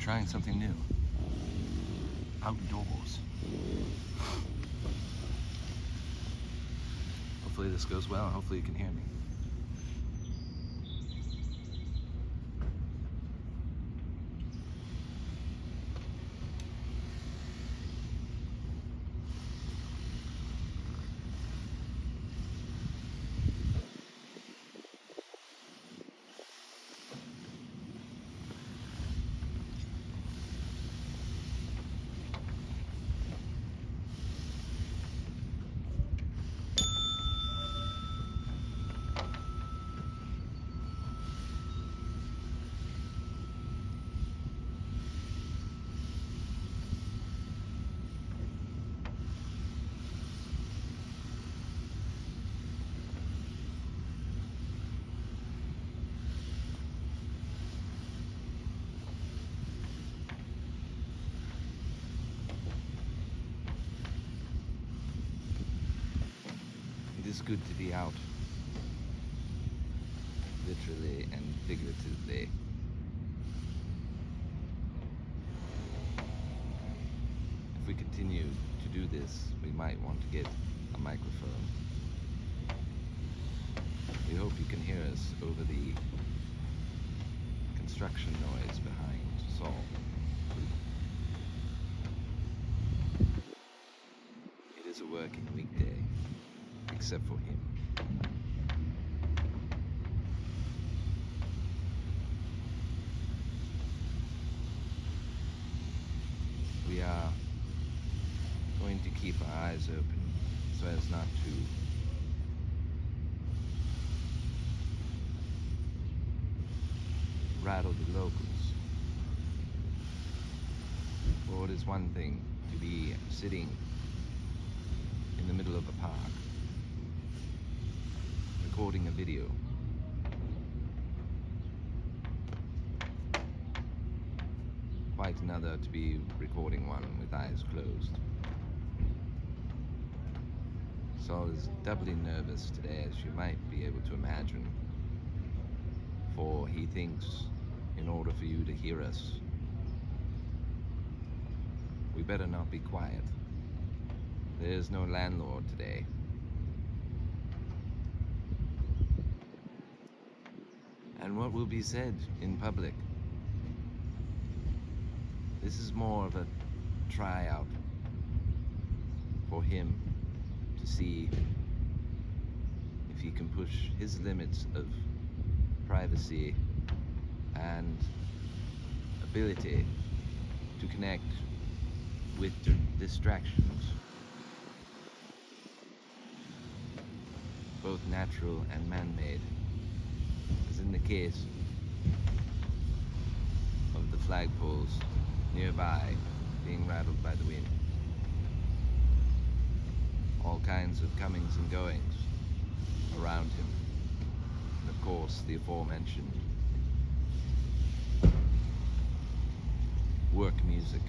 trying something new. Outdoors. Hopefully this goes well, and hopefully you can hear me. It is good to be out, literally and figuratively. If we continue to do this, we might want to get a microphone. We hope you can hear us over the construction noise behind Saul. It is a working weekday, except for him. We are going to keep our eyes open so as not to rattle the locals. For it is one thing to be sitting in the middle of a park recording a video. Quite another to be recording one with eyes closed. Saul is doubly nervous today, as you might be able to imagine, for he thinks in order for you to hear us, we better not be quiet. There is no landlord today. And what will be said in public? This is more of a tryout for him to see if he can push his limits of privacy and ability to connect with distractions, both natural and man-made, as in the case of the flagpoles nearby being rattled by the wind. All kinds of comings and goings around him, and of course the aforementioned work music.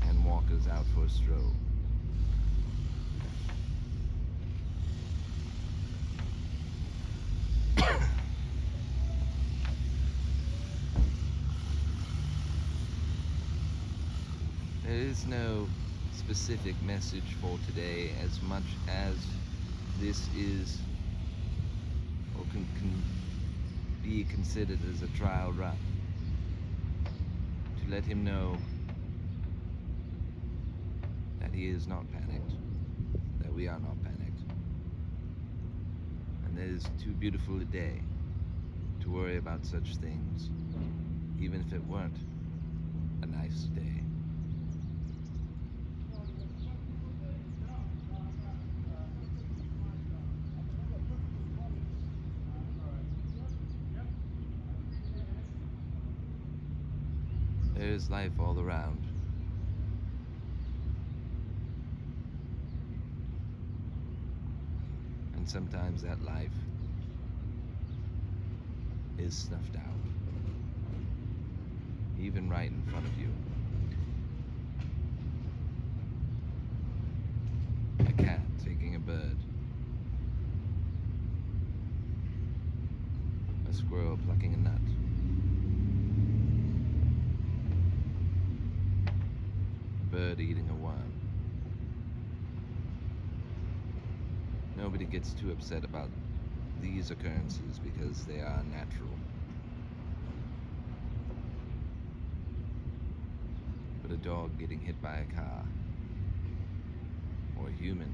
And walkers out for a stroll. There is no specific message for today, as much as this is or can be considered as a trial run to let him know that he is not panicked, that we are not panicked, and it is too beautiful a day to worry about such things, even if it weren't a nice day. There is life all around. And sometimes that life is snuffed out, even right in front of you. A cat taking a bird. squirrel plucking a nut. A bird eating a worm. Nobody gets too upset about these occurrences because they are natural. But a dog getting hit by a car, or a human,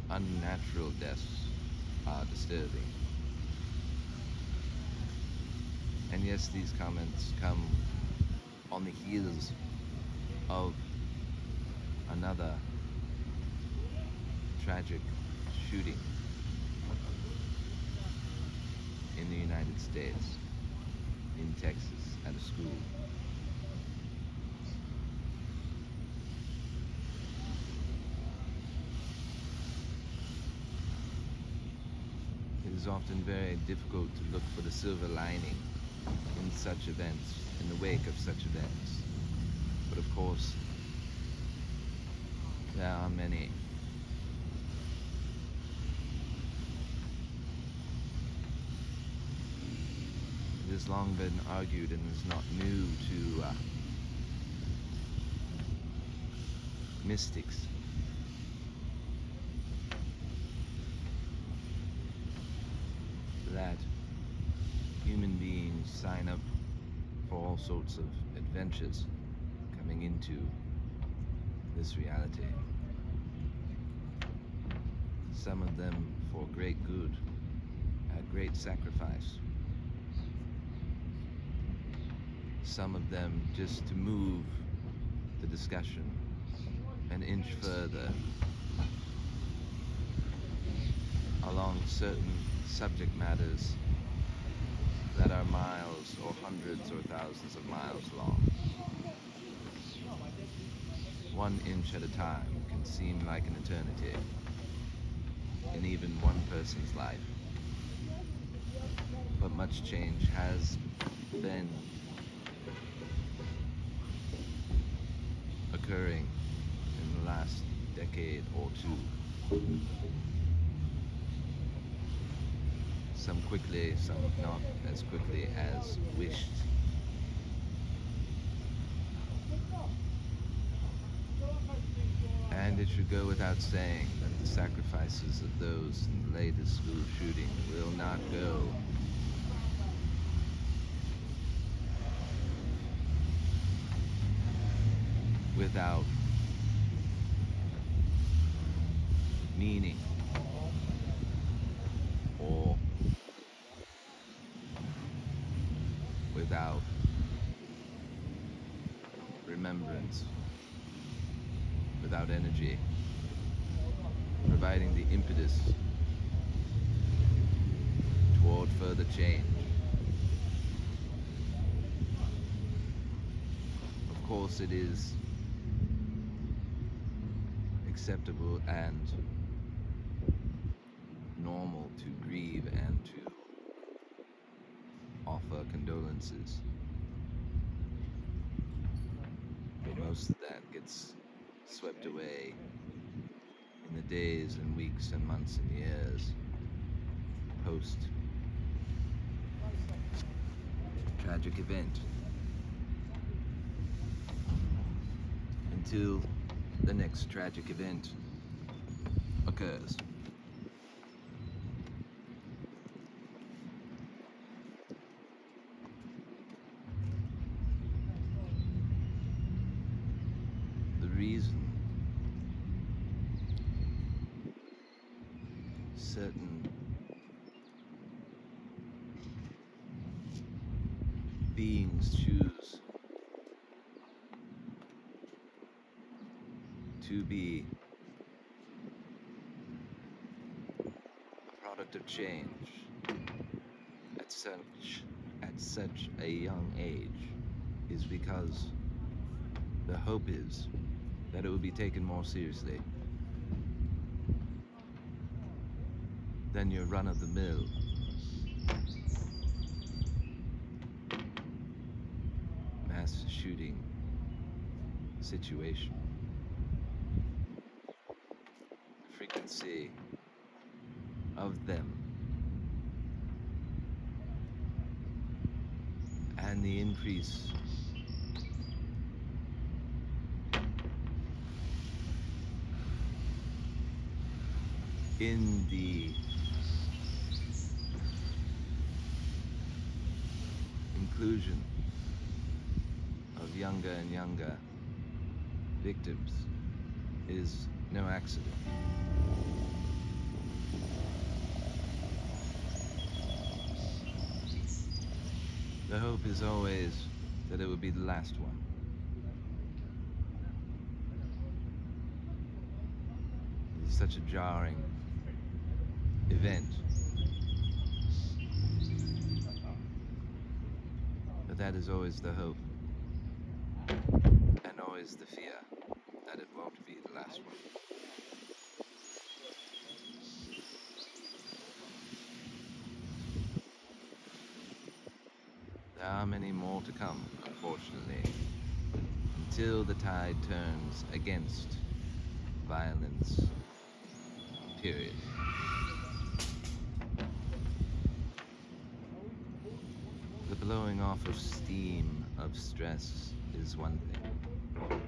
unnatural deaths are disturbing. And yes, these comments come on the heels of another tragic shooting in the United States, in Texas, at a school. It is often very difficult to look for the silver lining in such events, in the wake of such events. But of course, there are many. It has long been argued and is not new to mystics that human beings sign up for all sorts of adventures coming into this reality. Some of them for great good, at great sacrifice. Some of them just to move the discussion an inch further along certain subject matters that are miles or hundreds or thousands of miles long. 1 inch at a time can seem like an eternity in even one person's life. But much change has been occurring in the last decade or two. Some quickly, some not as quickly as wished. And it should go without saying that the sacrifices of those in the latest school shooting will not go without meaning or without remembrance, without energy, providing the impetus toward further change. Of course, it is acceptable and normal to grieve and to offer condolences. But most of that gets swept away in the days and weeks and months and years post tragic event, until the next tragic event occurs. The reason certain beings choose to be a product of change at such a young age is because the hope is that it will be taken more seriously than your run-of-the-mill mass shooting situation. The frequency of them, and the increase in the inclusion of younger and younger victims is no accident. The hope is always that it would be the last one. It is such a jarring event. But that is always the hope, and always the fear that it won't be the last one. There are many more to come, unfortunately, until the tide turns against violence, period. The blowing off of steam of stress is one thing.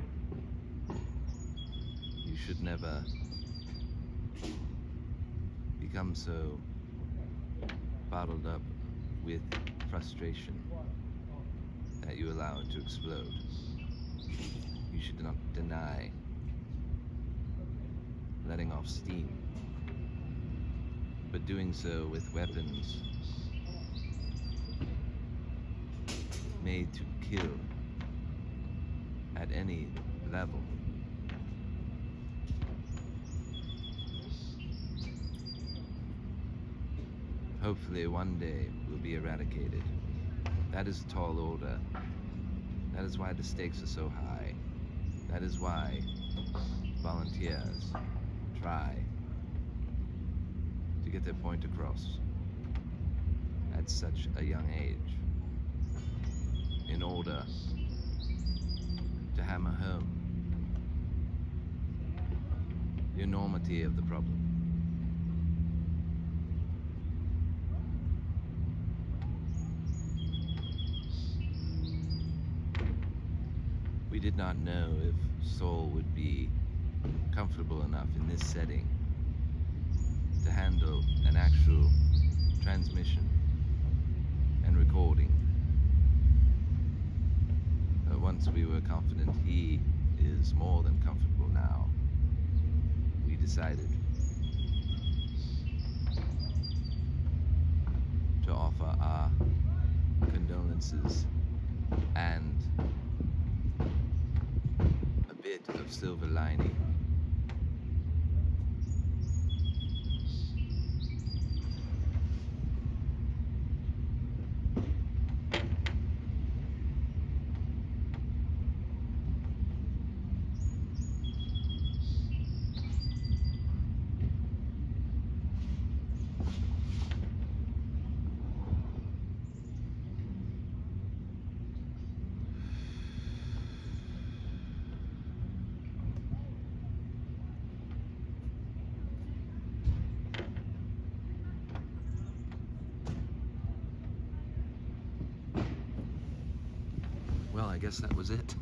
You should never become so bottled up with frustration that you allow it to explode. You should not deny letting off steam, but doing so with weapons made to kill at any level. Hopefully one day will be eradicated. That is a tall order. That is why the stakes are so high. That is why volunteers try to get their point across at such a young age, in order to hammer home the enormity of the problem. We did not know if Soul would be comfortable enough in this setting to handle an actual transmission and recording. But once we were confident he is more than comfortable now, we decided to offer our condolences and a bit of silver lining. Well, I guess that was it.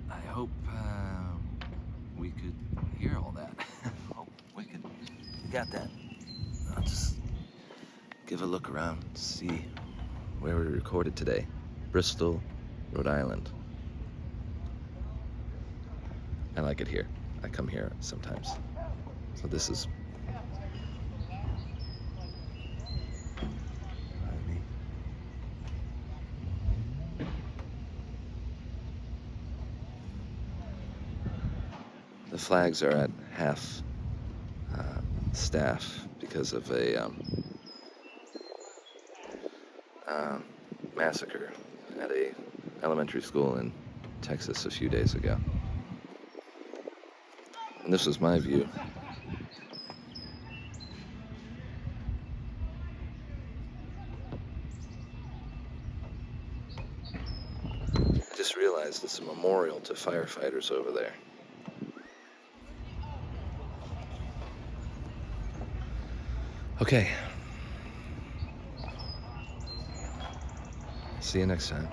I hope we could hear all that. Hope we got that. I'll just give a look around, see where we recorded today. Bristol, Rhode Island. I like it here. I come here sometimes. So this is the flags are at half staff because of a massacre at a elementary school in Texas a few days ago. And this was my view. just realized it's a memorial to firefighters over there. Okay. See you next time.